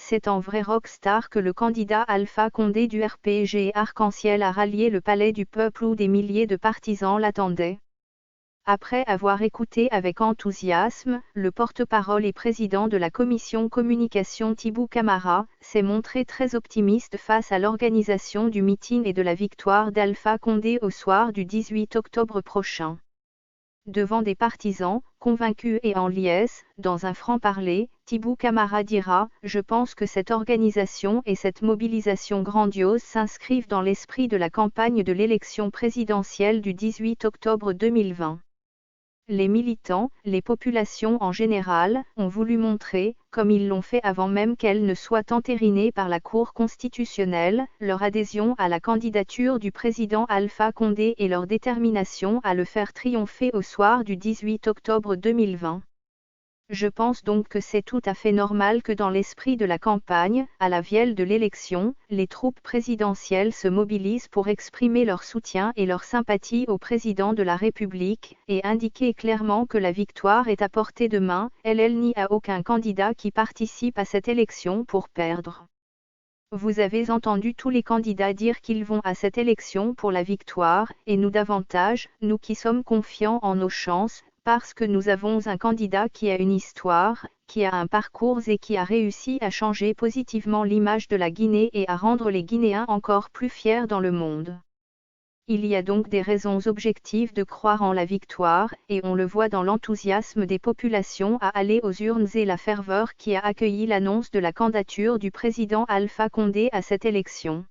c'est en vrai rockstar que le candidat Alpha Condé du RPG Arc-en-Ciel a rallié le palais du peuple où des milliers de partisans l'attendaient. Après avoir écouté avec enthousiasme, le porte-parole et président de la commission communication Thibou Camara s'est montré très optimiste face à l'organisation du meeting et de la victoire d'Alpha Condé au soir du 18 octobre prochain. Devant des partisans, convaincus et en liesse, dans un franc-parler, Thibou Camara dira « Je pense que cette organisation et cette mobilisation grandiose s'inscrivent dans l'esprit de la campagne de l'élection présidentielle du 18 octobre 2020. » Les militants, les populations en général, ont voulu montrer, comme ils l'ont fait avant même qu'elle ne soit entérinée par la Cour constitutionnelle, leur adhésion à la candidature du président Alpha Condé et leur détermination à le faire triompher au soir du 18 octobre 2020. Je pense donc que c'est tout à fait normal que dans l'esprit de la campagne, à la veille de l'élection, les troupes présidentielles se mobilisent pour exprimer leur soutien et leur sympathie au président de la République, et indiquer clairement que la victoire est à portée de main, elle n'y a aucun candidat qui participe à cette élection pour perdre. Vous avez entendu tous les candidats dire qu'ils vont à cette élection pour la victoire, et nous davantage, nous qui sommes confiants en nos chances, parce que nous avons un candidat qui a une histoire, qui a un parcours et qui a réussi à changer positivement l'image de la Guinée et à rendre les Guinéens encore plus fiers dans le monde. Il y a donc des raisons objectives de croire en la victoire, et on le voit dans l'enthousiasme des populations à aller aux urnes et la ferveur qui a accueilli l'annonce de la candidature du président Alpha Condé à cette élection.